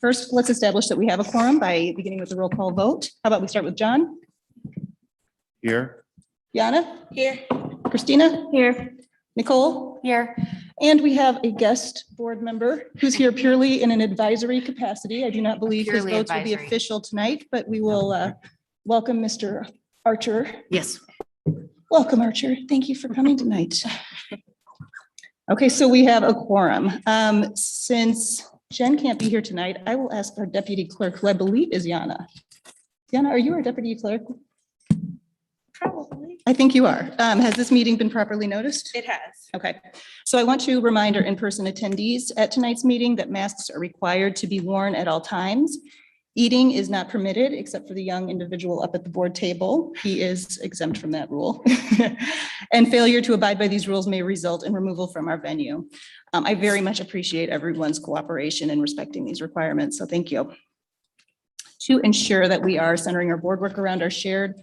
First, let's establish that we have a quorum by beginning with the roll call vote. How about we start with John? Here. Jana? Here. Christina? Here. Nicole? Here. And we have a guest board member who's here purely in an advisory capacity. I do not believe his Purely votes will be advisory. official tonight, but we will welcome Mr. Archer. Yes. Welcome, Archer. Thank you for coming tonight. Okay, so we have a quorum. Since Jen can't be here tonight, I will ask our deputy clerk, who I believe is Jana. Jana, are you our deputy clerk? Probably. I think you are. Has this meeting been properly noticed? It has. Okay, so I want to remind our in-person attendees at tonight's meeting that masks are required to be worn at all times. Eating is not permitted except for the young individual up at the board table. He is exempt from that rule. And failure to abide by these rules may result in removal from our venue. I very much appreciate everyone's cooperation in respecting these requirements, so thank you. To ensure that we are centering our board work around our shared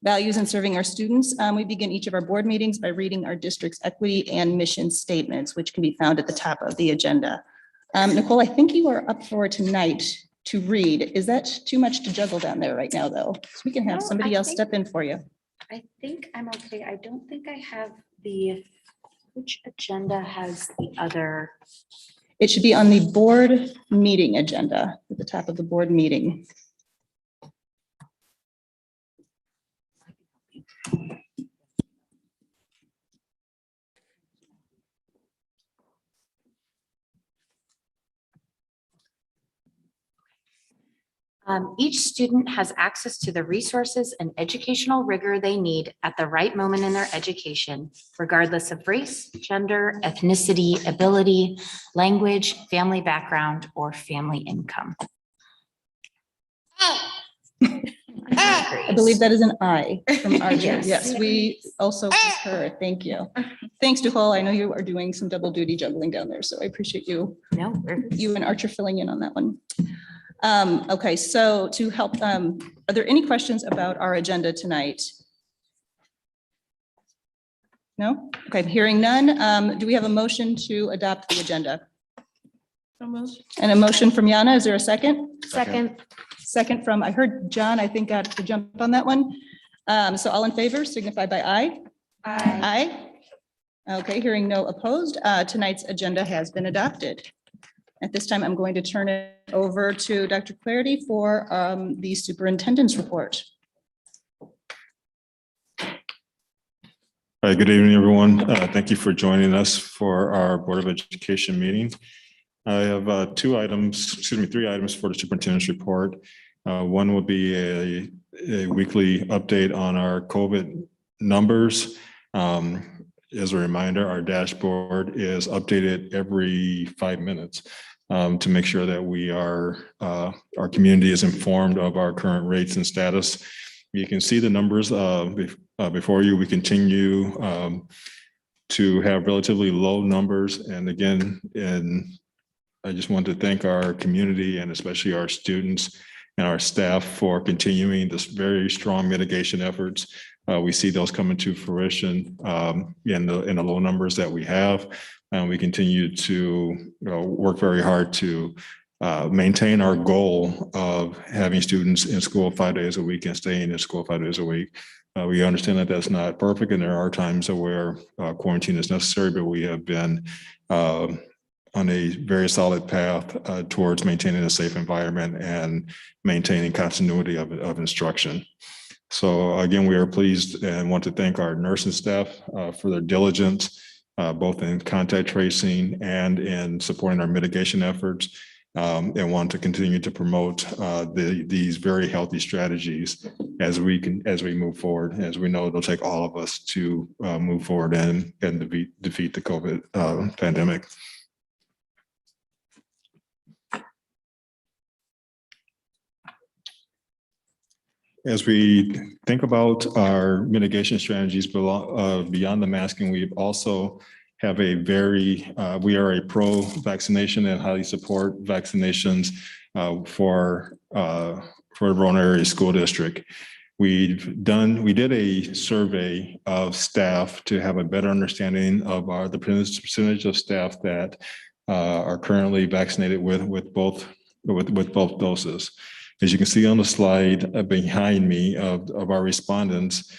values and serving our students, we begin each of our board meetings by reading our district's equity and mission statements, which can be found at the top of the agenda. Nicole, I think you are up for tonight to read. Is that too much to juggle down there right now, though? So we can have No, somebody I else think- step in for you. I think I'm okay. I don't think I have which agenda has the other? It should be on the board meeting agenda at the top of the board meeting. Each student has access to the resources and educational rigor they need at the right moment in their education, regardless of race, gender, ethnicity, ability, language, family background, or family income. I believe that is an I from Archer. Yes. Yes, we also concur. Thank you. Thanks, Nicole. I know you are doing some double duty juggling down there, so I appreciate you No. and Archer filling in on that one. Okay, so to help, are there any questions about our agenda tonight? No? Okay, hearing none. Do we have a motion to adopt the agenda? And a motion from Jana. Is there a second? Second. Second from, I heard John, I think got to jump on that one. So all in favor signify by aye. Aye. Aye. Okay, hearing no opposed, tonight's agenda has been adopted. At this time, I'm going to turn it over to Dr. Clarity for the superintendent's report. Hi, good evening, everyone. Thank you for joining us for our Board of Education meeting. I have three items for the superintendent's report. One will be a weekly update on our COVID numbers. As a reminder, our dashboard is updated every 5 minutes to make sure that our community is informed of our current rates and status. You can see the numbers before you. We continue to have relatively low numbers. And again, I just want to thank our community and especially our students and our staff for continuing this very strong mitigation efforts. We see those coming to fruition in the low numbers that we have. And we continue to work very hard to maintain our goal of having students in school 5 days a week and staying in school 5 days a week. We understand that that's not perfect, and there are times where quarantine is necessary, but we have been on a very solid path towards maintaining a safe environment and maintaining continuity of instruction. So again, we are pleased and want to thank our nursing staff for their diligence, both in contact tracing and in supporting our mitigation efforts, and want to continue to promote these very healthy strategies as we move forward. As we know, it'll take all of us to move forward and defeat the COVID pandemic. As we think about our mitigation strategies beyond the masking, we also have we are a pro-vaccination and highly support vaccinations for the Verona Area School District. We did a survey of staff to have a better understanding of the percentage of staff that are currently vaccinated with both doses. As you can see on the slide behind me of our respondents,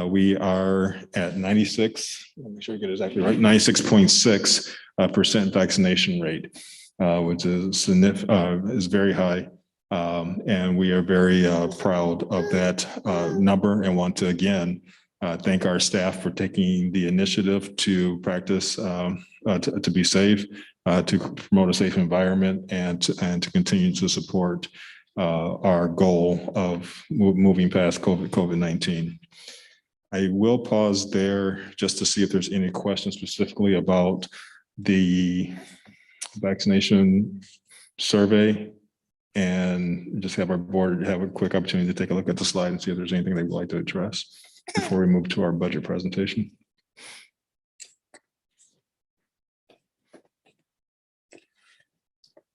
we are at 96, let me make sure I get it exactly right, 96.6% vaccination rate, which is very high. And we are very proud of that number and want to again thank our staff for taking the initiative to practice to be safe, to promote a safe environment, and to continue to support our goal of moving past COVID-19. I will pause there just to see if there's any questions specifically about the vaccination survey, and just have our board have a quick opportunity to take a look at the slide and see if there's anything they would like to address before we move to our budget presentation.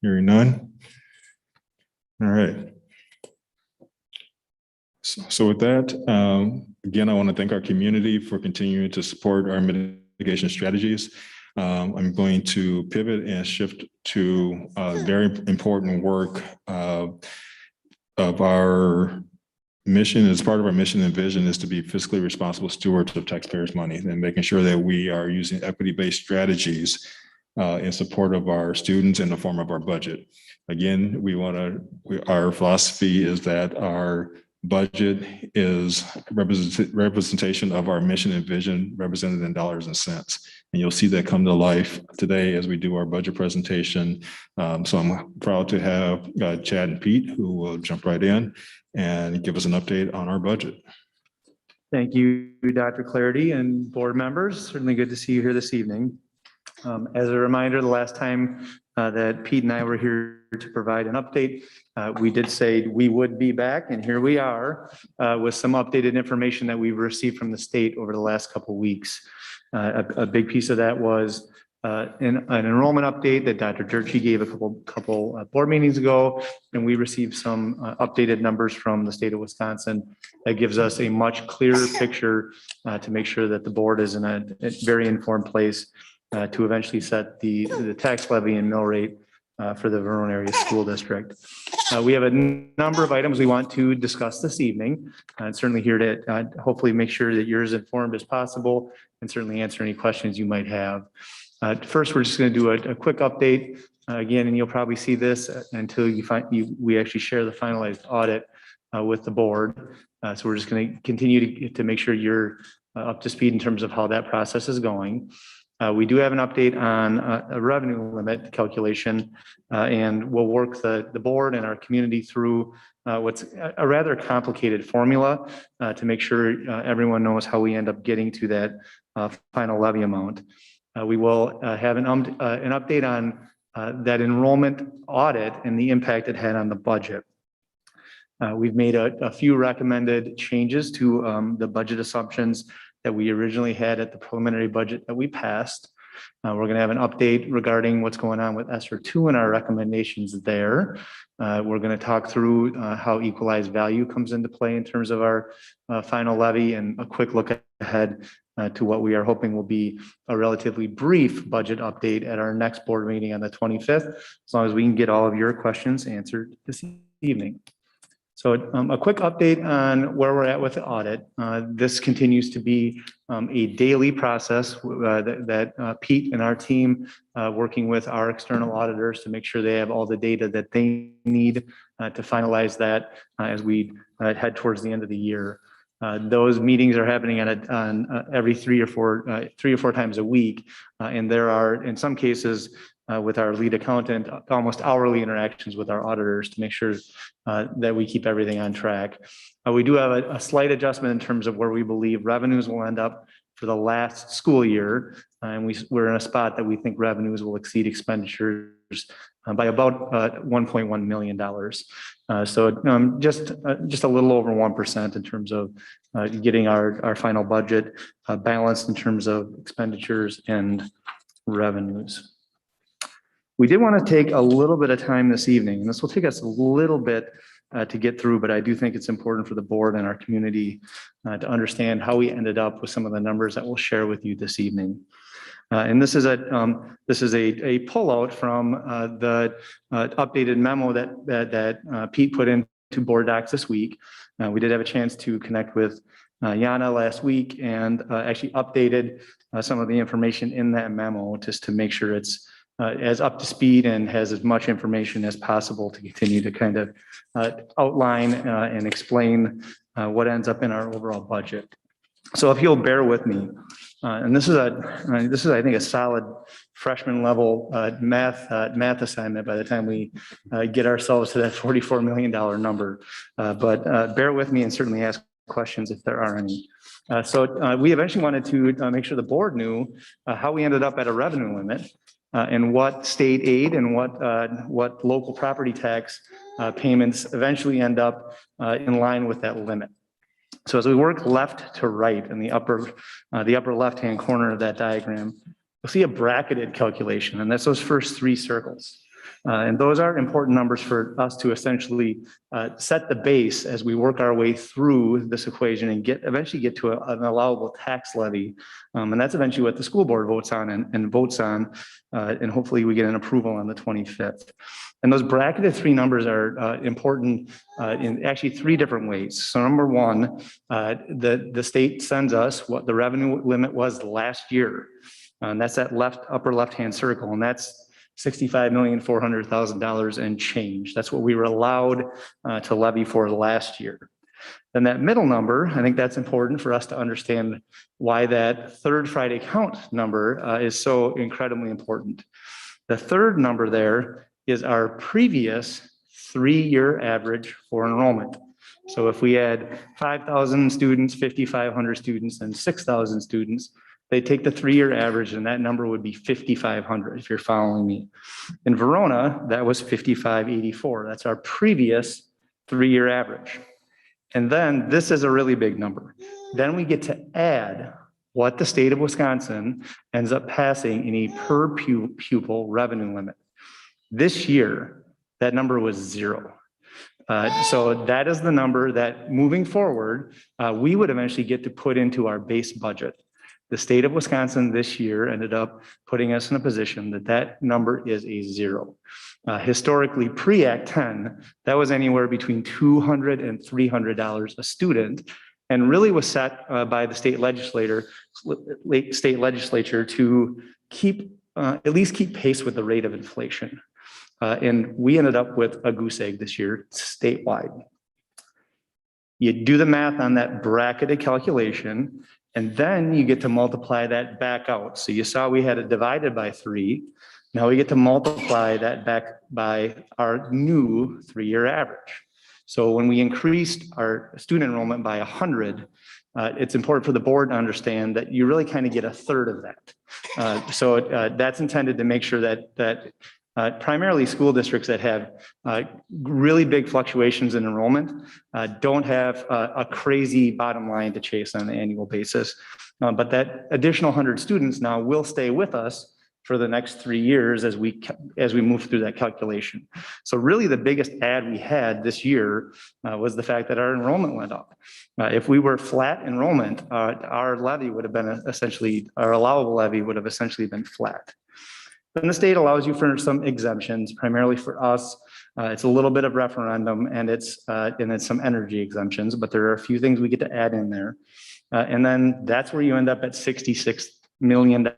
Hearing none. All right. So with that, again, I want to thank our community for continuing to support our mitigation strategies. I'm going to pivot and shift to very important work of our mission. As part of our mission and vision is to be fiscally responsible stewards of taxpayers' money and making sure that we are using equity-based strategies in support of our students in the form of our budget. Again, our philosophy is that our budget is representation of our mission and vision represented in dollars and cents. And you'll see that come to life today as we do our budget presentation. So I'm proud to have Chad and Pete, who will jump right in and give us an update on our budget. Thank you, Dr. Clarity and board members. Certainly good to see you here this evening. As a reminder, the last time that Pete and I were here to provide an update, we did say we would be back, and here we are with some updated information that we've received from the state over the last couple of weeks. A big piece of that was an enrollment update that Dr. Durkee gave a couple board meetings ago, and we received some updated numbers from the state of Wisconsin that gives us a much clearer picture to make sure that the board is in a very informed place to eventually set the tax levy and mill rate for the Verona Area School District. We have a number of items we want to discuss this evening, and certainly here to hopefully make sure that you're as informed as possible and certainly answer any questions you might have. First, we're just going to do a quick update again, and you'll probably see this until we actually share the finalized audit with the board. So we're just going to continue to make sure you're up to speed in terms of how that process is going. We do have an update on a revenue limit calculation, and we'll work the board and our community through what's a rather complicated formula to make sure everyone knows how we end up getting to that final levy amount. We will have an update on that enrollment audit and the impact it had on the budget. We've made a few recommended changes to the budget assumptions that we originally had at the preliminary budget that we passed. We're going to have an update regarding what's going on with ESSER II and our recommendations there. We're going to talk through how equalized value comes into play in terms of our final levy, and a quick look ahead to what we are hoping will be a relatively brief budget update at our next board meeting on the 25th, as long as we can get all of your questions answered this evening. So a quick update on where we're at with the audit. This continues to be a daily process that Pete and our team working with our external auditors to make sure they have all the data that they need to finalize that as we head towards the end of the year. Those meetings are happening on every three or four times a week, and there are in some cases with our lead accountant almost hourly interactions with our auditors to make sure that we keep everything on track. We do have a slight adjustment in terms of where we believe revenues will end up for the last school year, and we're in a spot that we think revenues will exceed expenditures by about $1.1 million. So just a little over 1% in terms of getting our final budget balanced in terms of expenditures and revenues. We did want to take a little bit of time this evening, and this will take us a little bit to get through, but I do think it's important for the board and our community to understand how we ended up with some of the numbers that we'll share with you this evening. And this is a pullout from the updated memo that Pete put into board docs this week. We did have a chance to connect with Yana last week and actually updated some of the information in that memo just to make sure it's as up to speed and has as much information as possible to continue to kind of outline and explain what ends up in our overall budget. So if you'll bear with me, and this is I think a solid freshman level math assignment by the time we get ourselves to that $44 million number. But bear with me and certainly ask questions if there are any. So we eventually wanted to make sure the board knew how we ended up at a revenue limit and what state aid and what local property tax payments eventually end up in line with that limit. So as we work left to right in the upper left-hand corner of that diagram, you'll see a bracketed calculation, and that's those first three circles. And those are important numbers for us to essentially set the base as we work our way through this equation and eventually get to an allowable tax levy. And that's eventually what the school board votes on and votes on, and hopefully we get an approval on the 25th. And those bracketed three numbers are important in actually three different ways. So number one, the state sends us what the revenue limit was last year. And that's that upper left-hand circle, and that's $65,400,000 and change. That's what we were allowed to levy for last year. Then that middle number, I think that's important for us to understand why that third Friday count number is so incredibly important. The third number there is our previous 3-year average for enrollment. So if we had 5,000 students, 5,500 students, and 6,000 students, they take the 3-year average and that number would be 5,500 if you're following me. In Verona, that was 5,584. That's our previous 3-year average. And then this is a really big number. Then we get to add what the state of Wisconsin ends up passing in a per pupil revenue limit. This year, that number was 0. So that is the number that moving forward, we would eventually get to put into our base budget. The state of Wisconsin this year ended up putting us in a position that that number is a 0. Historically, pre-Act 10, that was anywhere between $200 and $300 a student, and really was set by the state legislature to keep at least keep pace with the rate of inflation. And we ended up with a goose egg this year statewide. You do the math on that bracketed calculation, and then you get to multiply that back out. So you saw we had it divided by 3. Now we get to multiply that back by our new 3-year average. So when we increased our student enrollment by 100, it's important for the board to understand that you really kind of get a third of that. So that's intended to make sure that primarily school districts that have really big fluctuations in enrollment don't have a crazy bottom line to chase on an annual basis. But that additional 100 students now will stay with us for the next 3 years as we move through that calculation. So really the biggest add we had this year was the fact that our enrollment went up. If we were flat enrollment, our levy would have been our allowable levy would have essentially been flat. Then the state allows you for some exemptions, primarily for us. It's a little bit of referendum and it's some energy exemptions, but there are a few things we get to add in there. And then that's where you end up at $66 million.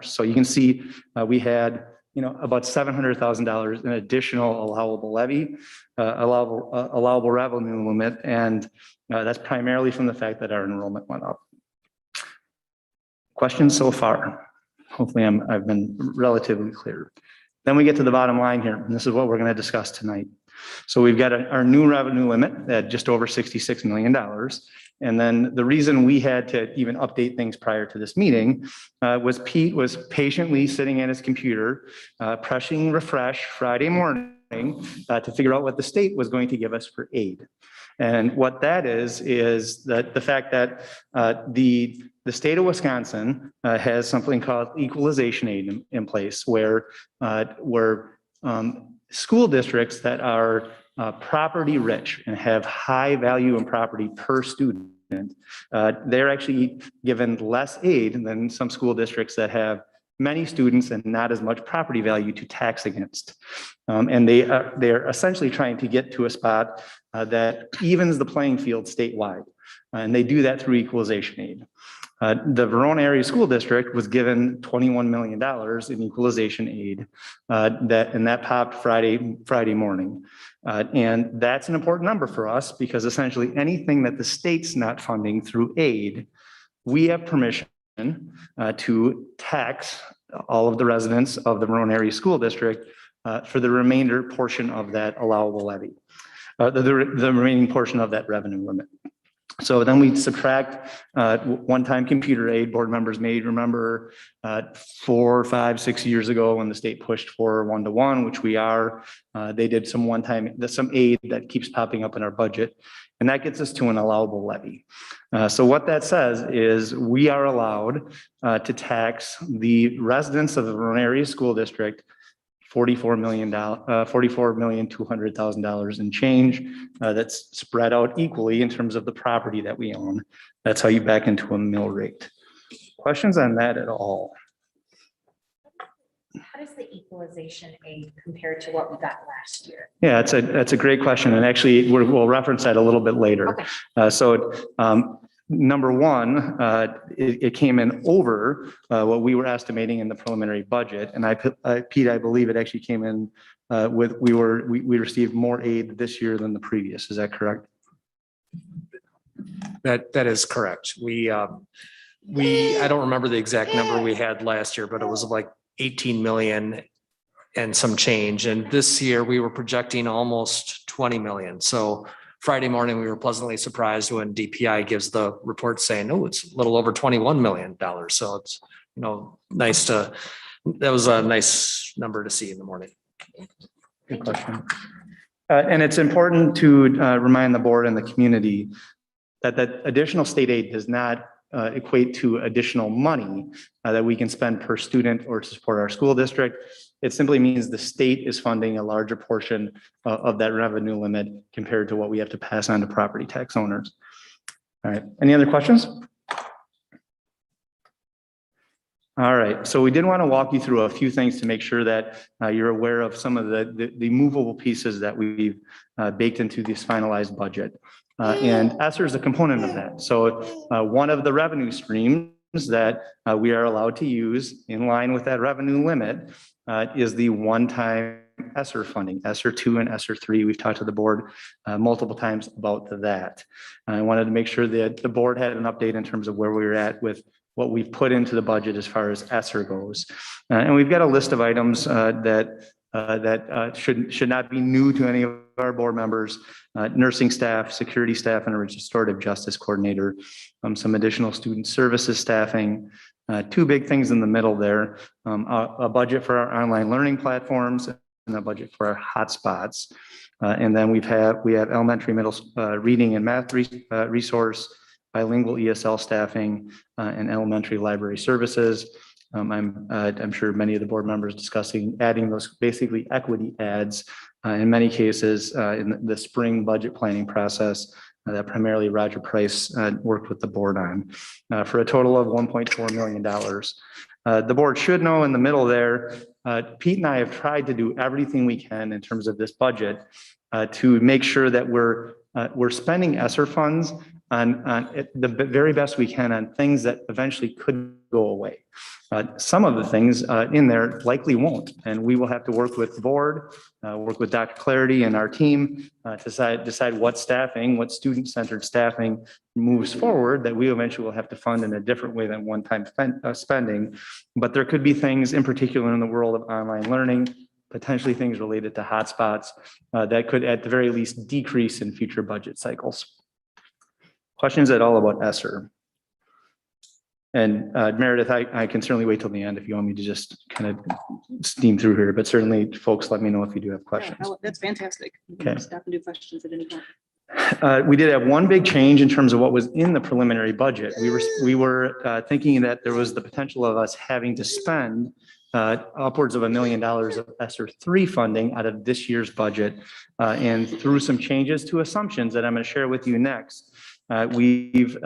So you can see we had about $700,000 in additional allowable levy, allowable revenue limit, and that's primarily from the fact that our enrollment went up. Questions so far? Hopefully I've been relatively clear. Then we get to the bottom line here, and this is what we're going to discuss tonight. So we've got our new revenue limit at just over $66 million. And then the reason we had to even update things prior to this meeting was Pete was patiently sitting at his computer, pressing refresh Friday morning to figure out what the state was going to give us for aid. And what that is that the fact that the state of Wisconsin has something called equalization aid in place where school districts that are property rich and have high value in property per student, they're actually given less aid than some school districts that have many students and not as much property value to tax against. And they're essentially trying to get to a spot that evens the playing field statewide. And they do that through equalization aid. The Verona Area School District was given $21 million in equalization aid that popped Friday morning. And that's an important number for us because essentially anything that the state's not funding through aid, we have permission to tax all of the residents of the Verona Area School District for the remainder portion of that allowable levy, the remaining portion of that revenue limit. So then we subtract one-time computer aid. Board members may remember 4, 5, 6 years ago when the state pushed for 1-to-1, which we are. They did some some aid that keeps popping up in our budget, and that gets us to an allowable levy. So what that says is we are allowed to tax the residents of the Verona Area School District $44,200,000 in change that's spread out equally in terms of the property that we own. That's how you back into a mill rate. Questions on that at all? How does the equalization aid compare to what we got last year? Yeah, that's a great question. And actually we'll reference that a little bit later. Okay. Number one, it came in over what we were estimating in the preliminary budget. And Pete, I believe it actually came in we received more aid this year than the previous. Is that correct? That is correct. I don't remember the exact number we had last year, but it was like 18 million and some change. And this year we were projecting almost 20 million. So Friday morning, we were pleasantly surprised when DPI gives the report saying, oh, it's a little over $21 million. So it's, that was a nice number to see in the morning. Good question. And it's important to remind the board and the community that additional state aid does not equate to additional money that we can spend per student or to support our school district. It simply means the state is funding a larger portion of that revenue limit compared to what we have to pass on to property tax owners. All right, any other questions? All right, so we did want to walk you through a few things to make sure that you're aware of some of the movable pieces that we've baked into this finalized budget. And ESSER is a component of that. So one of the revenue streams that we are allowed to use in line with that revenue limit is the one-time ESSER funding, ESSER II and ESSER III. We've talked to the board multiple times about that. I wanted to make sure that the board had an update in terms of where we were at with what we've put into the budget as far as ESSER goes. And we've got a list of items that should not be new to any of our board members: nursing staff, security staff, and a restorative justice coordinator, some additional student services staffing. Two big things in the middle there: a budget for our online learning platforms and a budget for our hotspots. And then we have elementary, middle reading and math resource, bilingual ESL staffing, and elementary library services. I'm sure many of the board members discussing adding those basically equity adds in many cases in the spring budget planning process that primarily Roger Price worked with the board on for a total of $1.4 million. The board should know in the middle there, Pete and I have tried to do everything we can in terms of this budget to make sure that we're spending ESSER funds on the very best we can on things that eventually could go away. Some of the things in there likely won't, and we will have to work with the board, work with Dr. Clarity and our team to decide what student-centered staffing moves forward that we eventually will have to fund in a different way than one-time spending. But there could be things in particular in the world of online learning, potentially things related to hotspots that could at the very least decrease in future budget cycles. Questions at all about ESSER? And Meredith, I can certainly wait till the end if you want me to just kind of steam through here, but certainly folks, let me know if you do have questions. Yeah, that's fantastic. Okay. Stop and do questions at any point. We did have one big change in terms of what was in the preliminary budget. We were thinking that there was the potential of us having to spend upwards of $1 million of ESSER III funding out of this year's budget. And through some changes to assumptions that I'm going to share with you next, we've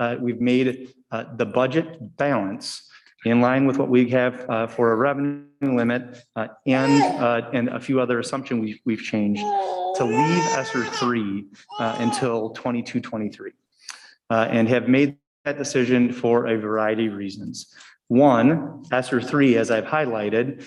made the budget balance in line with what we have for a revenue limit and a few other assumptions we've changed to leave ESSER III until 22-23 and have made that decision for a variety of reasons. One, ESSER III, as I've highlighted,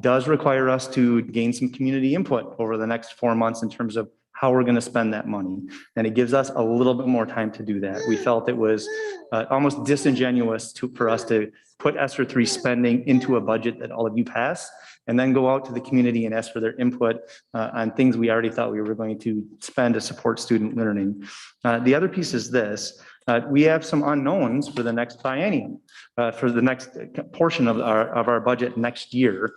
does require us to gain some community input over the next 4 months in terms of how we're going to spend that money. And it gives us a little bit more time to do that. We felt it was almost disingenuous for us to put ESSER III spending into a budget that all of you pass and then go out to the community and ask for their input on things we already thought we were going to spend to support student learning. The other piece is this. We have some unknowns for the next biennium, for the next portion of our budget next year.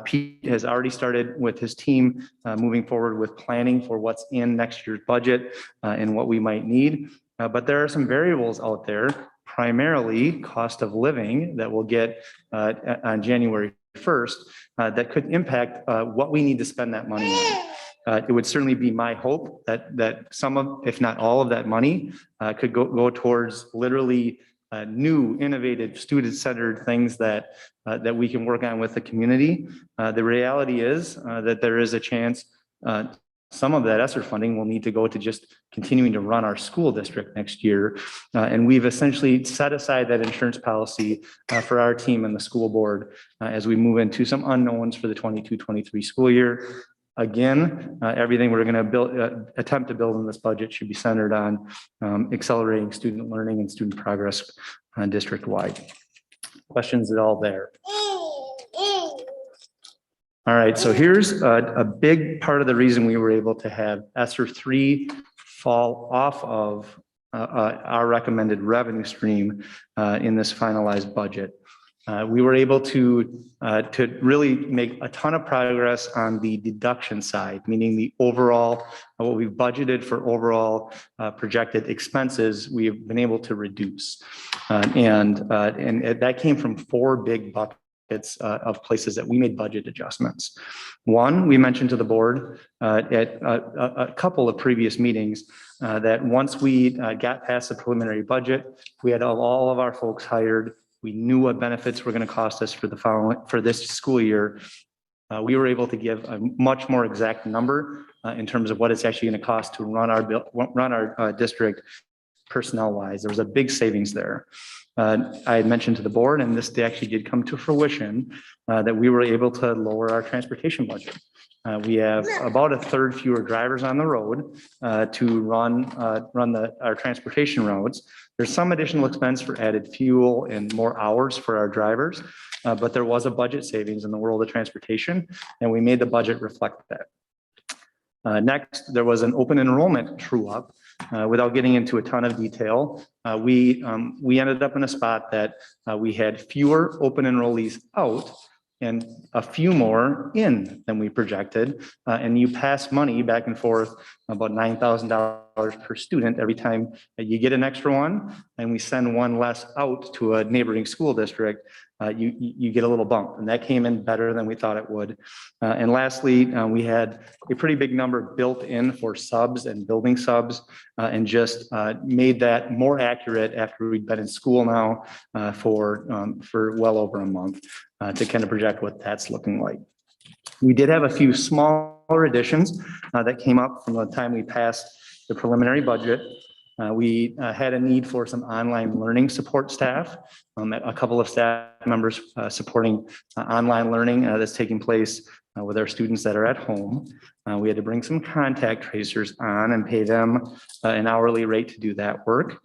Pete has already started with his team moving forward with planning for what's in next year's budget and what we might need. But there are some variables out there, primarily cost of living that we'll get on January 1st that could impact what we need to spend that money on. It would certainly be my hope that some of, if not all of that money could go towards literally new, innovative, student-centered things that we can work on with the community. The reality is that there is a chance some of that ESSER funding will need to go to just continuing to run our school district next year. And we've essentially set aside that insurance policy for our team and the school board as we move into some unknowns for the 22-23 school year. Again, everything we're going to attempt to build in this budget should be centered on accelerating student learning and student progress district-wide. Questions at all there? All right, so here's a big part of the reason we were able to have ESSER III fall off of our recommended revenue stream in this finalized budget. We were able to really make a ton of progress on the deduction side, meaning the overall, what we've budgeted for overall projected expenses, we've been able to reduce. And that came from 4 big buckets of places that we made budget adjustments. One, we mentioned to the board at a couple of previous meetings that once we got past the preliminary budget, we had all of our folks hired. We knew what benefits were going to cost us for this school year. We were able to give a much more exact number in terms of what it's actually going to cost to run our district personnel-wise. There was a big savings there. I had mentioned to the board, and this actually did come to fruition, that we were able to lower our transportation budget. We have about 1/3 fewer drivers on the road to run our transportation routes. There's some additional expense for added fuel and more hours for our drivers, but there was a budget savings in the world of transportation, and we made the budget reflect that. Next, there was an open enrollment true-up. Without getting into a ton of detail, we ended up in a spot that we had fewer open enrollees out and a few more in than we projected. And you pass money back and forth, about $9,000 per student every time you get an extra one, and we send one less out to a neighboring school district. You get a little bump, and that came in better than we thought it would. And lastly, we had a pretty big number built in for subs and building subs, and just made that more accurate after we'd been in school now for well over a month to kind of project what that's looking like. We did have a few smaller additions that came up from the time we passed the preliminary budget. We had a need for some online learning support staff, a couple of staff members supporting online learning that's taking place with our students that are at home. We had to bring some contact tracers on and pay them an hourly rate to do that work.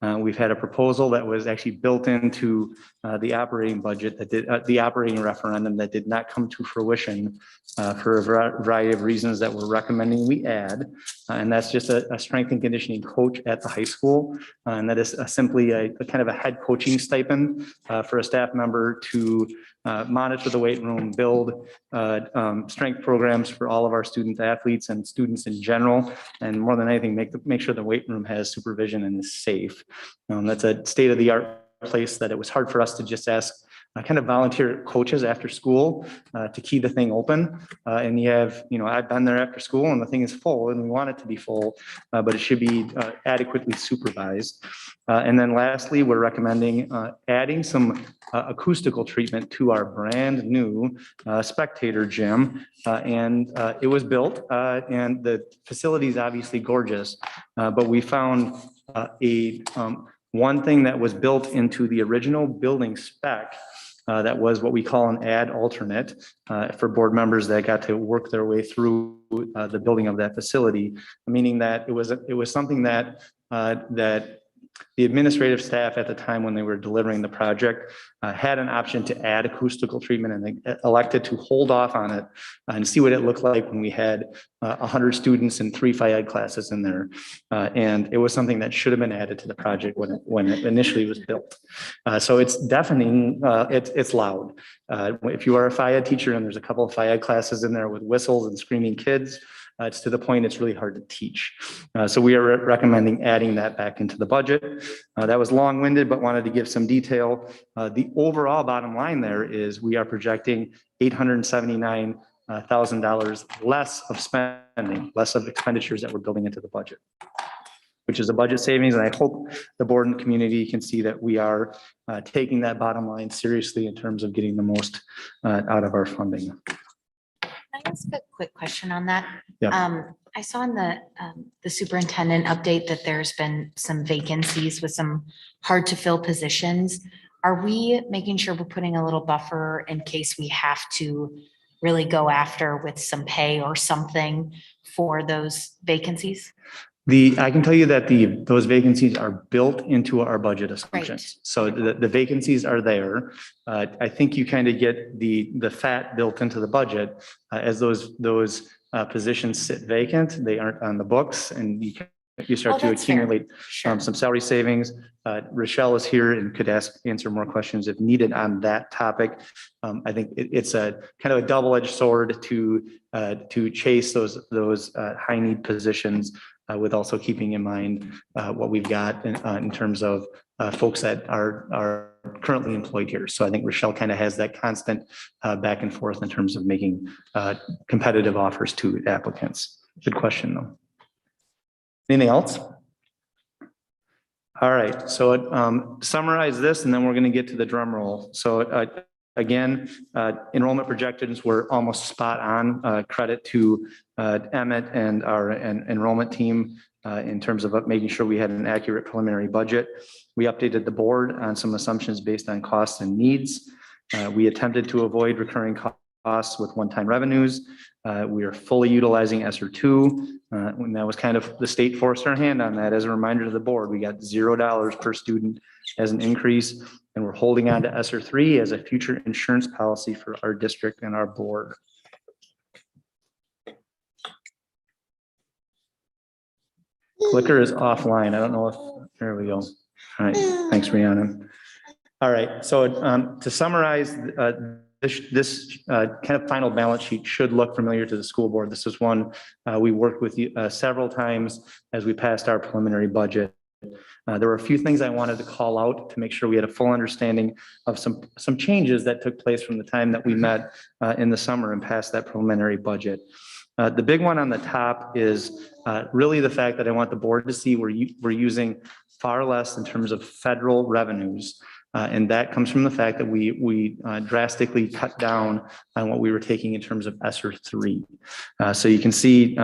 We've had a proposal that was actually built into the operating budget that did the operating referendum that did not come to fruition for a variety of reasons that we're recommending we add. And that's just a strength and conditioning coach at the high school. And that is simply a kind of a head coaching stipend for a staff member to monitor the weight room, build strength programs for all of our student athletes and students in general. And more than anything, make sure the weight room has supervision and is safe. That's a state-of-the-art place that it was hard for us to just ask kind of volunteer coaches after school to keep the thing open. And you have, I've been there after school and the thing is full and we want it to be full, but it should be adequately supervised. And then lastly, we're recommending adding some acoustical treatment to our brand new spectator gym. And it was built and the facility is obviously gorgeous, but we found one thing that was built into the original building spec that was what we call an ad alternate for board members that got to work their way through the building of that facility, meaning that it was something that the administrative staff at the time when they were delivering the project had an option to add acoustical treatment, and they elected to hold off on it and see what it looked like when we had 100 students and 3 Phy-Ed classes in there. And it was something that should have been added to the project when it initially was built. So it's deafening, it's loud. If you are a Phy-Ed teacher and there's a couple of Phy-Ed classes in there with whistles and screaming kids, it's to the point it's really hard to teach. So we are recommending adding that back into the budget. That was long-winded, but wanted to give some detail. The overall bottom line there is we are projecting $879,000 less of spending, less of expenditures that we're building into the budget, which is a budget savings. And I hope the board and community can see that we are taking that bottom line seriously in terms of getting the most out of our funding. Can I ask a quick question on that? Yeah. I saw in the superintendent update that there's been some vacancies with some hard to fill positions. Are we making sure we're putting a little buffer in case we have to really go after with some pay or something for those vacancies? I can tell you that those vacancies are built into our budget assumptions. Right. So the vacancies are there. I think you kind of get the fat built into the budget as those positions sit vacant. They aren't on the books, and you start to accumulate some salary savings. Rochelle is here and could answer more questions if needed on that topic. I think it's a kind of a double-edged sword to chase those high need positions. With also keeping in mind what we've got in terms of folks that are currently employed here. So I think Rochelle kind of has that constant back and forth in terms of making competitive offers to applicants. Good question, though. Anything else? All right, so summarize this, and then we're going to get to the drum roll. So again, enrollment projections were almost spot on. Credit to Emmett and our enrollment team in terms of making sure we had an accurate preliminary budget. We updated the board on some assumptions based on costs and needs. We attempted to avoid recurring costs with one-time revenues. We are fully utilizing ESSER II. When that was kind of the state forced our hand on that. As a reminder to the board, we got $0 per student as an increase, and we're holding on to ESSER III as a future insurance policy for our district and our board. Clicker is offline. I don't know if, there we go. All right, thanks, Rihanna. All right, so to summarize, this kind of final balance sheet should look familiar to the school board. This is one we worked with you several times as we passed our preliminary budget. There were a few things I wanted to call out to make sure we had a full understanding of some changes that took place from the time that we met in the summer and passed that preliminary budget. The big one on the top is really the fact that I want the board to see we're using far less in terms of federal revenues. And that comes from the fact that we drastically cut down on what we were taking in terms of ESSER III. So you can see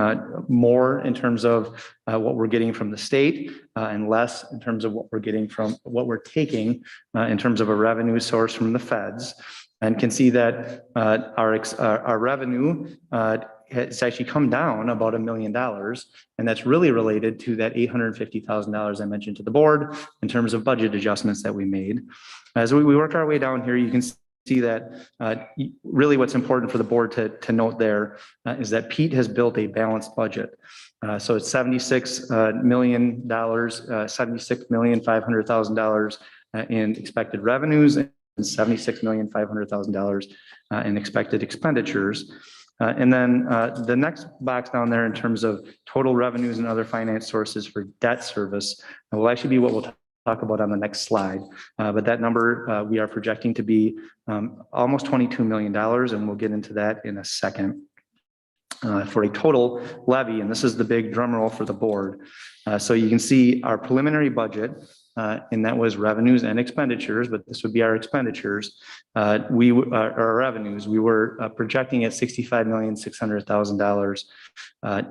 more in terms of what we're getting from the state and less in terms of what we're getting from what we're taking in terms of a revenue source from the feds, and can see that our revenue it's actually come down about $1 million. And that's really related to that $850,000 I mentioned to the board in terms of budget adjustments that we made. As we work our way down here, you can see that really what's important for the board to note there is that Pete has built a balanced budget. So it's $76 million, $76,500,000 in expected revenues and $76,500,000 in expected expenditures. And then the next box down there in terms of total revenues and other finance sources for debt service will actually be what we'll talk about on the next slide. But that number we are projecting to be almost $22 million, and we'll get into that in a second. For a total levy, and this is the big drum roll for the board. So you can see our preliminary budget, and that was revenues and expenditures, but this would be our expenditures. Our revenues, we were projecting at $65,600,000.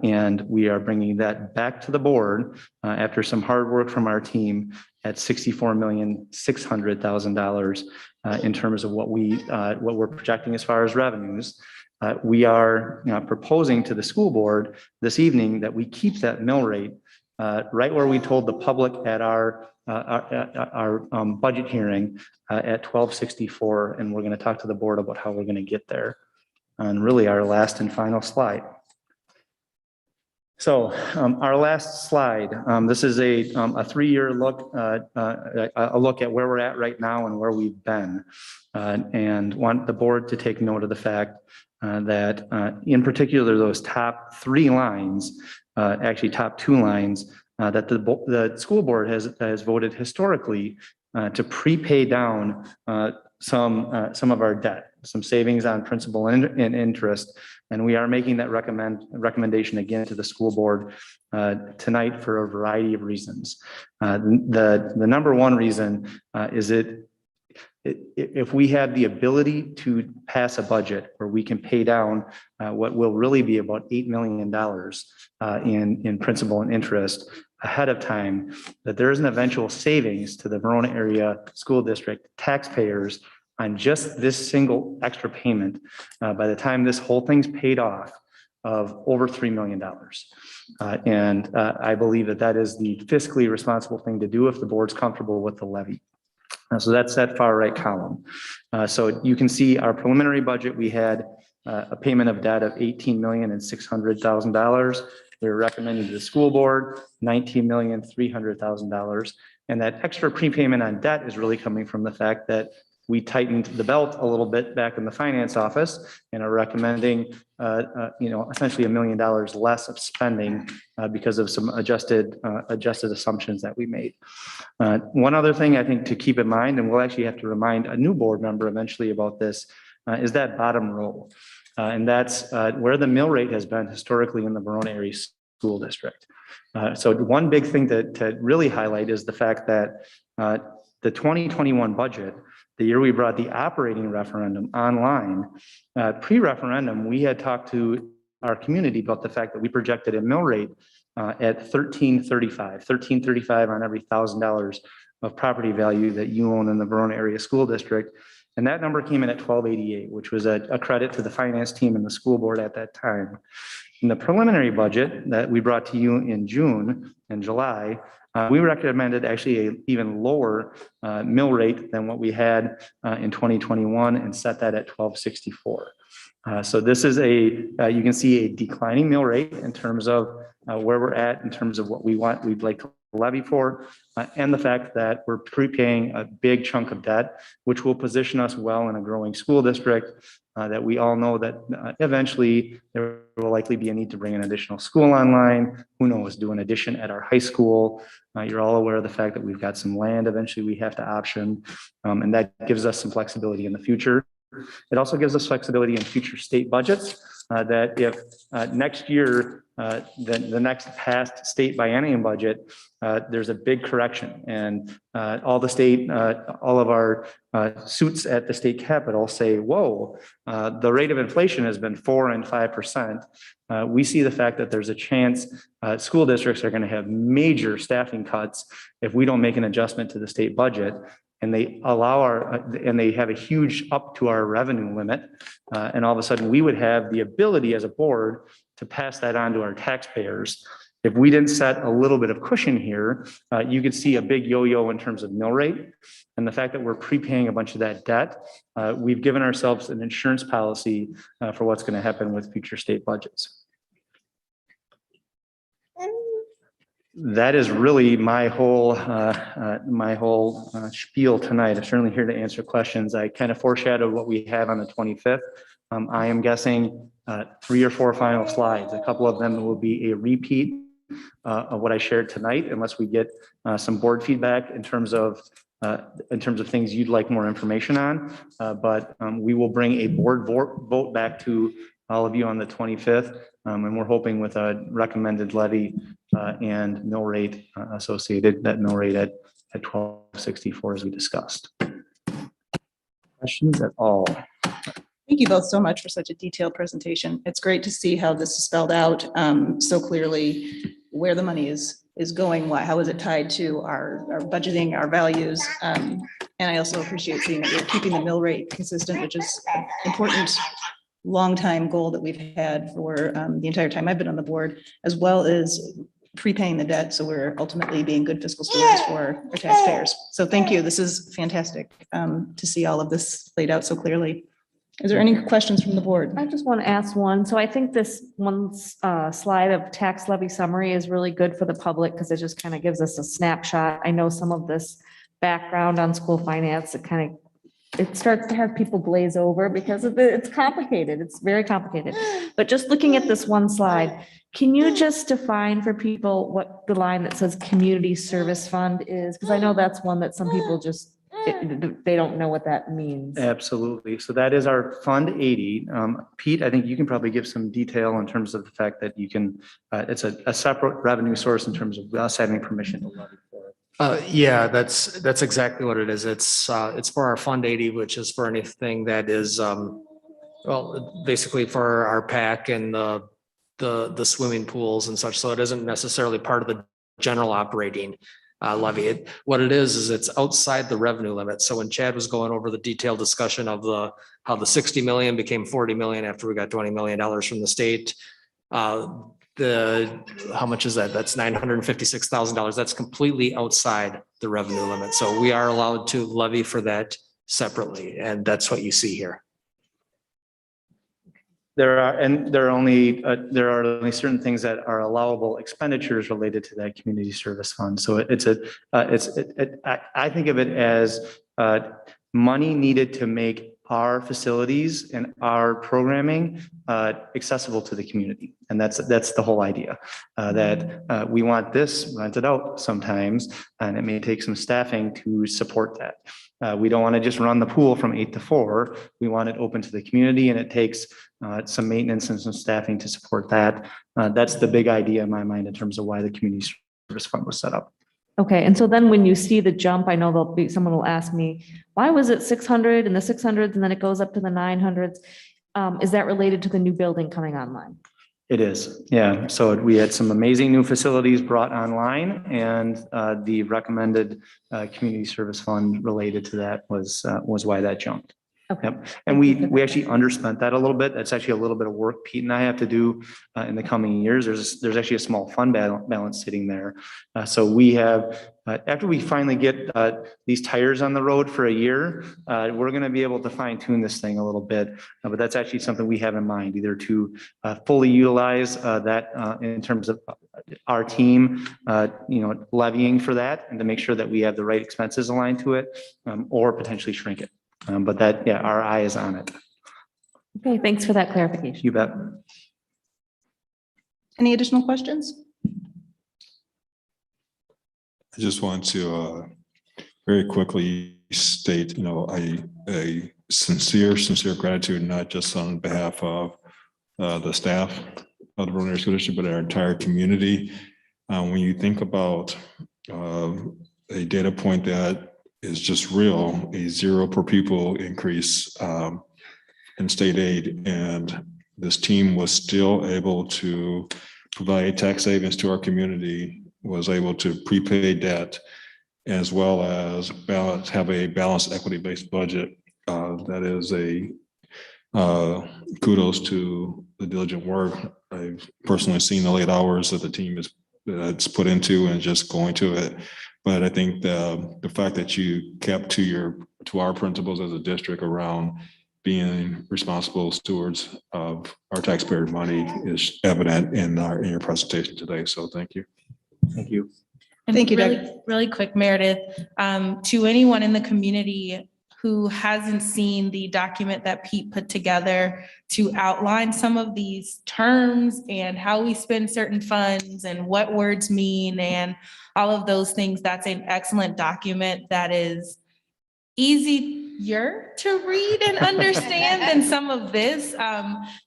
And we are bringing that back to the board after some hard work from our team at $64,600,000 in terms of what we're projecting as far as revenues. We are proposing to the school board this evening that we keep that mill rate right where we told the public at our budget hearing at 1264, and we're going to talk to the board about how we're going to get there. And really our last and final slide. So our last slide, this is a 3-year look, a look at where we're at right now and where we've been, and want the board to take note of the fact that in particular, those top 3 lines, actually top 2 lines, that the school board has voted historically to prepay down some of our debt, some savings on principal and interest. And we are making that recommendation again to the school board tonight for a variety of reasons. The number one reason is if we have the ability to pass a budget where we can pay down what will really be about $8 million in principal and interest ahead of time, that there is an eventual savings to the Verona area school district taxpayers on just this single extra payment by the time this whole thing's paid off of over $3 million. And I believe that is the fiscally responsible thing to do if the board's comfortable with the levy. So that's that far right column. So you can see our preliminary budget, we had a payment of debt of $18,600,000. We were recommending to the school board $19,300,000. And that extra prepayment on debt is really coming from the fact that we tightened the belt a little bit back in the finance office and are recommending, essentially $1 million less of spending because of some adjusted assumptions that we made. One other thing I think to keep in mind, and we'll actually have to remind a new board member eventually about this, is that bottom row. And that's where the mill rate has been historically in the Verona area school district. So one big thing to really highlight is the fact that the 2021 budget, the year we brought the operating referendum online, pre-referendum, we had talked to our community about the fact that we projected a mill rate at $13.35 on every $1,000 of property value that you own in the Verona area school district. And that number came in at $12.88, which was a credit to the finance team and the school board at that time. In the preliminary budget that we brought to you in June and July, we recommended actually an even lower mill rate than what we had in 2021 and set that at $12.64. So this is you can see a declining mill rate in terms of where we're at in terms of what we'd like to levy for, and the fact that we're prepaying a big chunk of debt, which will position us well in a growing school district that we all know that eventually there will likely be a need to bring an additional school online. Who knows, do an addition at our high school. You're all aware of the fact that we've got some land eventually we have to option, and that gives us some flexibility in the future. It also gives us flexibility in future state budgets that if next year, the next passed state biennium budget, there's a big correction, and all of our suits at the state capitol say, whoa, the rate of inflation has been 4% and 5%. We see the fact that there's a chance school districts are going to have major staffing cuts if we don't make an adjustment to the state budget. And they they have a huge up to our revenue limit. And all of a sudden we would have the ability as a board to pass that on to our taxpayers. If we didn't set a little bit of cushion here, you could see a big yo-yo in terms of mill rate. And the fact that we're prepaying a bunch of that debt, we've given ourselves an insurance policy for what's going to happen with future state budgets. That is really my whole spiel tonight. I'm certainly here to answer questions. I kind of foreshadowed what we have on the 25th. I am guessing 3 or 4 final slides. A couple of them will be a repeat of what I shared tonight, unless we get some board feedback in terms of things you'd like more information on. But we will bring a board vote back to all of you on the 25th. And we're hoping with a recommended levy and mill rate associated, that mill rate at 12.64 as we discussed. Questions at all? Thank you both so much for such a detailed presentation. It's great to see how this is spelled out so clearly, where the money is going, how is it tied to our budgeting, our values. And I also appreciate seeing that you're keeping the mill rate consistent, which is an important long-time goal that we've had for the entire time I've been on the board, as well as prepaying the debt. So we're ultimately being good fiscal stewards for our taxpayers. So thank you. This is fantastic to see all of this laid out so clearly. Is there any questions from the board? I just want to ask one. So I think this one slide of tax levy summary is really good for the public because it just kind of gives us a snapshot. I know some of this background on school finance, it starts to have people glaze over because of it's complicated. It's very complicated. But just looking at this one slide, can you just define for people what the line that says community service fund is? Because I know that's one that some people just they don't know what that means. Absolutely. So that is our Fund 80. Pete, I think you can probably give some detail in terms of the fact that you can, it's a separate revenue source in terms of us having permission to levy for it. Yeah, that's exactly what it is. It's for our Fund 80, which is for anything that is, well, basically for our PAC and the swimming pools and such. So it isn't necessarily part of the general operating levy. What it is it's outside the revenue limit. So when Chad was going over the detailed discussion of how the 60 million became 40 million after we got $20 million from the state, how much is that? That's $956,000. That's completely outside the revenue limit. So we are allowed to levy for that separately, and that's what you see here. There are only certain things that are allowable expenditures related to that community service fund. So I think of it as money needed to make our facilities and our programming accessible to the community. And that's the whole idea, that we want this rented out sometimes, and it may take some staffing to support that. We don't want to just run the pool from 8 to 4. We want it open to the community, and it takes some maintenance and some staffing to support that. That's the big idea in my mind in terms of why the community service fund was set up. Okay. And so then when you see the jump, I know someone will ask me, why was it 600 and the 600s and then it goes up to the 900s? Is that related to the new building coming online? It is, yeah. So we had some amazing new facilities brought online, and the recommended community service fund related to that was why that jumped. Okay. Yep. And we actually underspent that a little bit. That's actually a little bit of work Pete and I have to do in the coming years. There's actually a small fund balance sitting there. So we have, after we finally get these tires on the road for a year, we're going to be able to fine tune this thing a little bit. But that's actually something we have in mind, either to fully utilize that in terms of our team, levying for that, and to make sure that we have the right expenses aligned to it, or potentially shrink it. But our eye is on it. Okay, thanks for that clarification. You bet. Any additional questions? I just want to very quickly state, a sincere gratitude, not just on behalf of the staff of the Rural Area School District, but our entire community. When you think about a data point that is just real, a 0 per pupil increase in state aid, and this team was still able to provide tax savings to our community, was able to prepay debt, as well as have a balanced equity-based budget. That is a kudos to the diligent work. I've personally seen the late hours that the team that's put into and just going to it. But I think the fact that you kept to our principles as a district around being responsible stewards of our taxpayer money is evident in your presentation today. So thank you. Thank you. Thank you, really, Doug. really quick, Meredith, to anyone in the community who hasn't seen the document that Pete put together to outline some of these terms and how we spend certain funds and what words mean and all of those things, that's an excellent document that is easier to read and understand than some of this.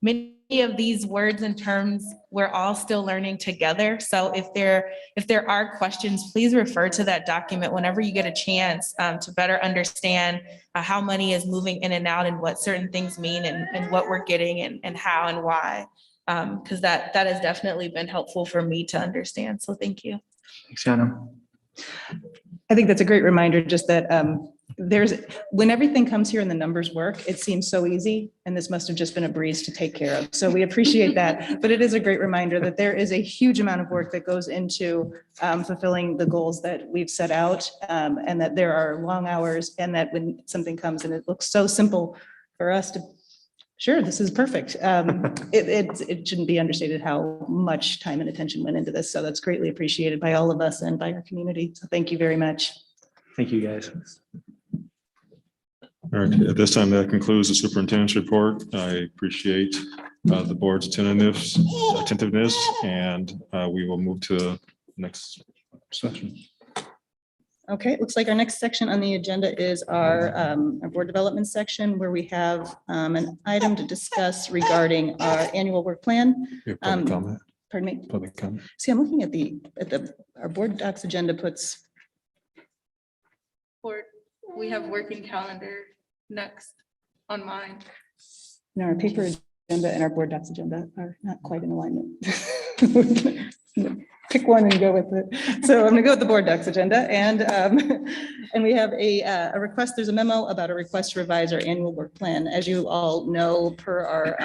Many of these words and terms, we're all still learning together. So if there are questions, please refer to that document whenever you get a chance to better understand how money is moving in and out and what certain things mean and what we're getting and how and why. Because that has definitely been helpful for me to understand. So thank you. Thanks, Anna. I think that's a great reminder, just that when everything comes here and the numbers work, it seems so easy, and this must have just been a breeze to take care of. So we appreciate that, but it is a great reminder that there is a huge amount of work that goes into fulfilling the goals that we've set out, and that there are long hours, and that when something comes and it looks so simple for us to, sure, this is perfect. It shouldn't be understated how much time and attention went into this. So that's greatly appreciated by all of us and by our community. So thank you very much. Thank you, guys. All right, at this time, that concludes the superintendent's report. I appreciate the board's attentiveness, and we will move to the next session. Okay, it looks like our next section on the agenda is our board development section, where we have an item to discuss regarding our annual work plan. We have public comment. Pardon me. Public comment. See, I'm looking at our board docs agenda puts. We have working calendar next on mine. No, our paper agenda and our board docs agenda are not quite in alignment. Pick one and go with it. So I'm gonna go with the board docs agenda, and we have a request. There's a memo about a request to revise our annual work plan. As you all know, per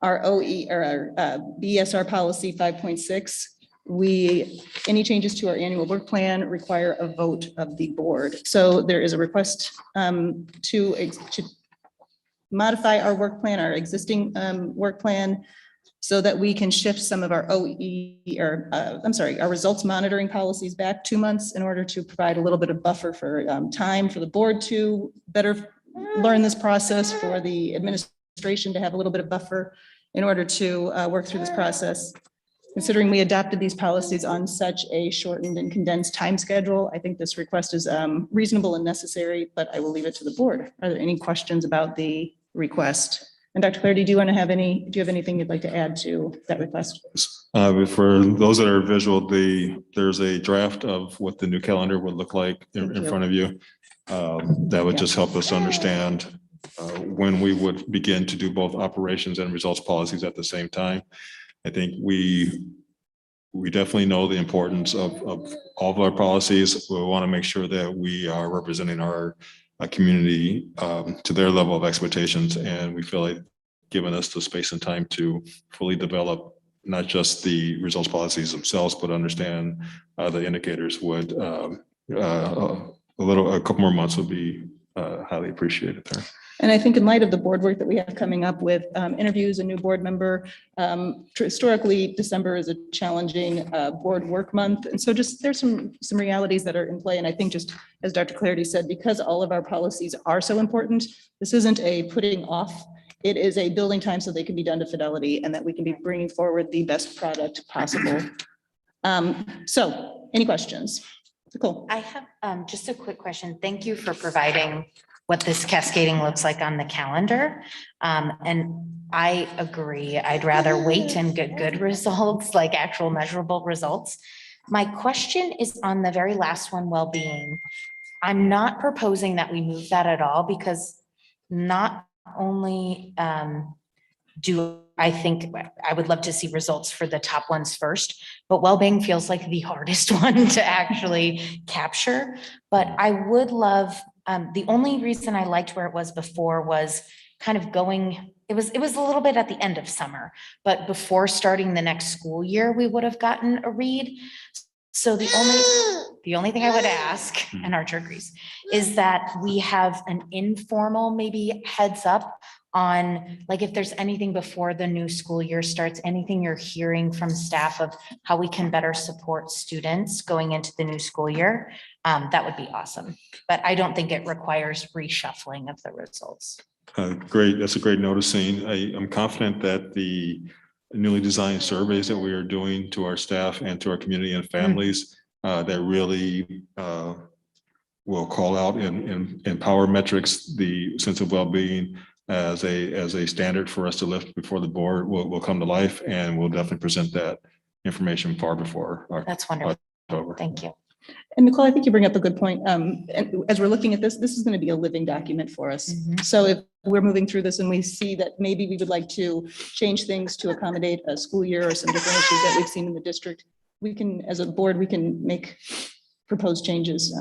our OE or our BSR policy 5.6, any changes to our annual work plan require a vote of the board. So there is a request to modify our work plan, our existing work plan, so that we can shift some of our our results monitoring policies back 2 months in order to provide a little bit of buffer for time for the board to better learn this process, for the administration to have a little bit of buffer in order to work through this process. Considering we adopted these policies on such a shortened and condensed time schedule, I think this request is reasonable and necessary, but I will leave it to the board. Are there any questions about the request? And Dr. Clardy, do you have anything you'd like to add to that request? For those that are visual, there's a draft of what the new calendar would look like in front of you. That would just help us understand when we would begin to do both operations and results policies at the same time. I think we definitely know the importance of all of our policies. We want to make sure that we are representing our community to their level of expectations, and we feel like giving us the space and time to fully develop not just the results policies themselves, but understand the indicators would a couple more months would be highly appreciated there. And I think in light of the board work that we have coming up with interviews, a new board member, historically, December is a challenging board work month. And so just there's some realities that are in play. And I think just as Dr. Clardy said, because all of our policies are so important, this isn't a putting off. It is a building time so they can be done to fidelity and that we can be bringing forward the best product possible. So any questions? Cool. I have just a quick question. Thank you for providing what this cascading looks like on the calendar. And I agree. I'd rather wait and get good results, like actual measurable results. My question is on the very last one, well-being. I'm not proposing that we move that at all, because not only do I think I would love to see results for the top ones first, but well-being feels like the hardest one to actually capture. But I would love, the only reason I liked where it was before was kind of going, it was a little bit at the end of summer, but before starting the next school year, we would have gotten a read. So the only thing I would ask, and Archer agrees, is that we have an informal maybe heads up on, like, if there's anything before the new school year starts, anything you're hearing from staff of how we can better support students going into the new school year. that would be awesome. But I don't think it requires reshuffling of the results. Great. That's a great noticing. I'm confident that the newly designed surveys that we are doing to our staff and to our community and families that really will call out in power metrics, the sense of well-being as a standard for us to lift before the board will come to life, and we'll definitely present that information far before That's wonderful. October. Thank you. And Nicole, I think you bring up a good point. And as we're looking at this is going to be a living document for us. So if we're moving through this and we see that maybe we would like to change things to accommodate a school year or some different issues that we've seen in the district, we can, as a board, we can make proposed changes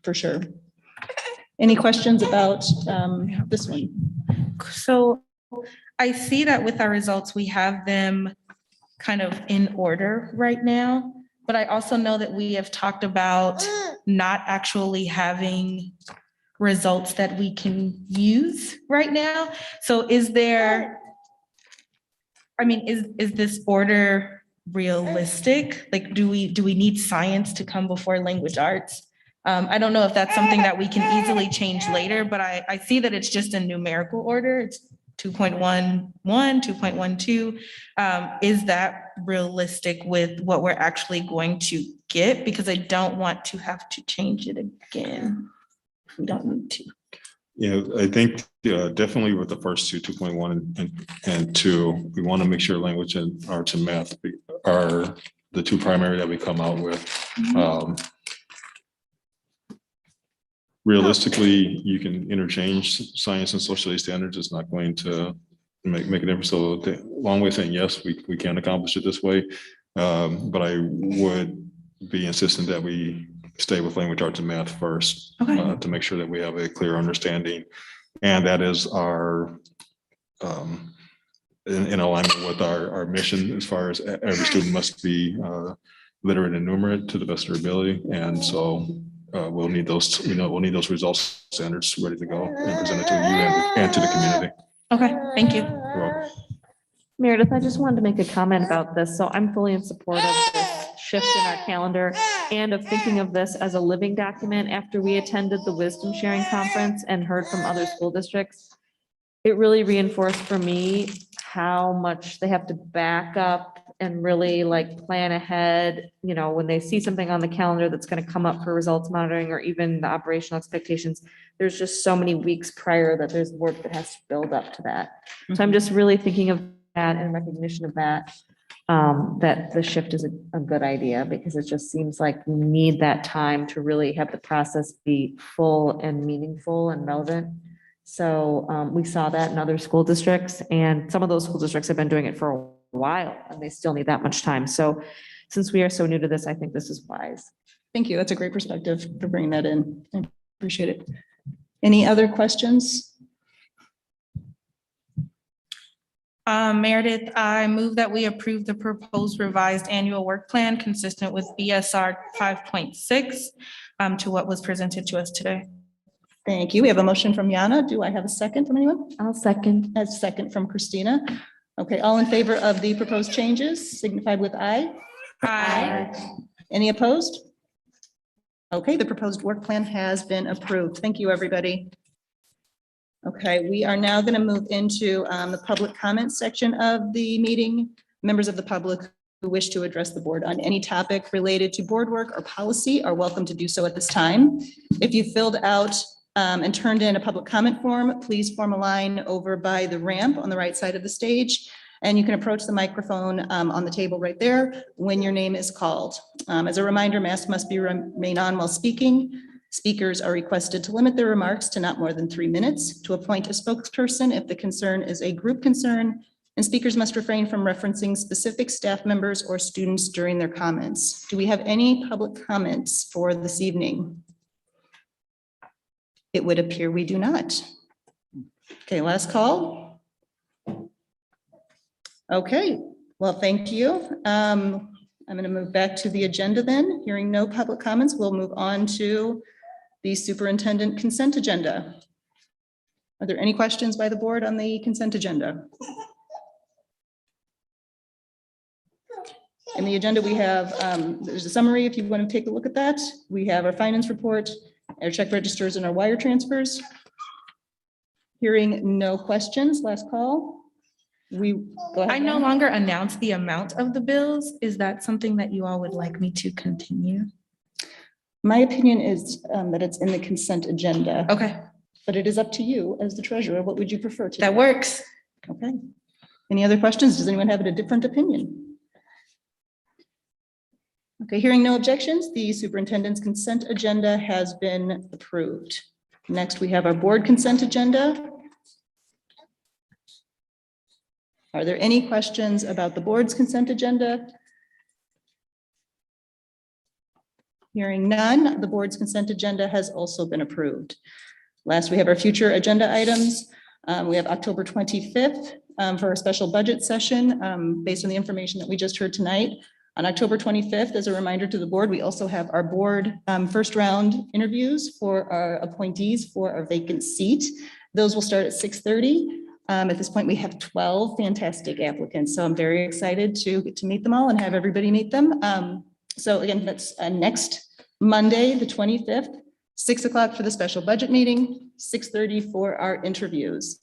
for sure. Any questions about this one? So I see that with our results, we have them kind of in order right now, but I also know that we have talked about not actually having results that we can use right now. So is there, I mean, is this order realistic? Like, do we need science to come before language arts? I don't know if that's something that we can easily change later, but I see that it's just a numerical order. It's 2.11, 2.12. Is that realistic with what we're actually going to get? Because I don't want to have to change it again. We don't need to. Yeah, I think definitely with the first two, 2.1 and 2, we want to make sure language and arts and math are the two primary that we come out with. Realistically, you can interchange science and social studies standards. It's not going to make a difference. So the long way of saying yes, we can accomplish it this way. But I would be insistent that we stay with language arts and math first to make sure that we have a clear understanding. And that is our in alignment with our mission as far as every student must be literate and numerate to the best of their ability. And so we'll need those, we'll need those results standards ready to go and present it to you and to the community. Okay, thank you. You're welcome. Meredith, I just wanted to make a comment about this. So I'm fully in support of this shift in our calendar and of thinking of this as a living document. After we attended the Wisdom Sharing Conference and heard from other school districts, it really reinforced for me how much they have to back up and really like plan ahead, you know, when they see something on the calendar that's going to come up for results monitoring or even the operational expectations, there's just so many weeks prior that there's work that has to build up to that. So I'm just really thinking of that in recognition of that, that the shift is a good idea, because it just seems like we need that time to really have the process be full and meaningful and relevant. So we saw that in other school districts, and some of those school districts have been doing it for a while and they still need that much time. So since we are so new to this, I think this is wise. Thank you. That's a great perspective for bringing that in. I appreciate it. Any other questions? Meredith, I move that we approve the proposed revised annual work plan consistent with BSR 5.6 to what was presented to us today. Thank you. We have a motion from Yana. Do I have a second from anyone? I'll second. A second from Christina. Okay, all in favor of the proposed changes signified with aye. Aye. Any opposed? Okay, the proposed work plan has been approved. Thank you, everybody. Okay, we are now going to move into the public comment section of the meeting. Members of the public who wish to address the board on any topic related to board work or policy are welcome to do so at this time. If you filled out and turned in a public comment form, please form a line over by the ramp on the right side of the stage. And you can approach the microphone on the table right there when your name is called. As a reminder, masks must remain on while speaking. Speakers are requested to limit their remarks to not more than 3 minutes, to appoint a spokesperson if the concern is a group concern, and speakers must refrain from referencing specific staff members or students during their comments. Do we have any public comments for this evening? It would appear we do not. Okay, last call. Okay, well, thank you. I'm going to move back to the agenda then. Hearing no public comments, we'll move on to the superintendent consent agenda. Are there any questions by the board on the consent agenda? In the agenda, we have, there's a summary if you want to take a look at that. We have our finance report, our check registers and our wire transfers. Hearing no questions, last call. Go ahead. I no Donna. longer announce the amount of the bills. Is that something that you all would like me to continue? My opinion is that it's in the consent agenda, Okay, but it is up to you as the treasurer. What would you prefer to? that do? works. Okay. Any other questions? Does anyone have a different opinion? Okay, hearing no objections, the superintendent's consent agenda has been approved. Next, we have our board consent agenda. Are there any questions about the board's consent agenda? Hearing none, the board's consent agenda has also been approved. Last, we have our future agenda items. We have October 25th for our special budget session based on the information that we just heard tonight. On October 25th, as a reminder to the board, we also have our board first round interviews for our appointees for our vacant seat. Those will start at 6:30. At this point, we have 12 fantastic applicants, so I'm very excited to get to meet them all and have everybody meet them. So again, that's next Monday, the 25th, 6 o'clock for the special budget meeting, 6:30 for our interviews.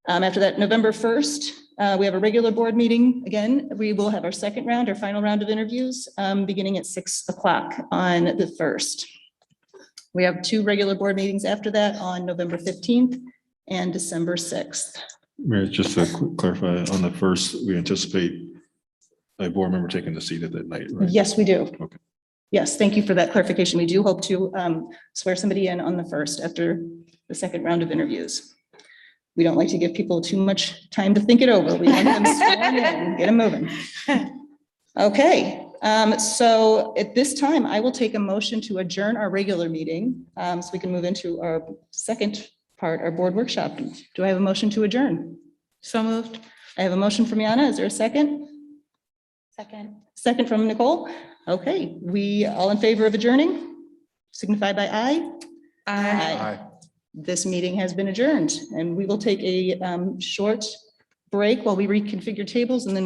After that, November 1st, we have a regular board meeting. Again, we will have our second round, our final round of interviews, beginning at 6 o'clock on the 1st. We have 2 regular board meetings after that on November 15th and December 6th. Mayor, just to clarify, on the first, we anticipate a board member taking the seat at that night, right? Yes, we do. Okay. Yes, thank you for that clarification. We do hope to swear somebody in on the 1st after the second round of interviews. We don't like to give people too much time to think it over. We want them sworn in, get them moving. Okay, so at this time, I will take a motion to adjourn our regular meeting so we can move into our second part, our board workshop. Do I have a motion to adjourn? So moved. I have a motion from Yana. Is there a second? Second. Second from Nicole. Okay, we all in favor of adjourning? Signify by aye. Aye. This meeting has been adjourned, and we will take a short break while we reconfigure tables, and then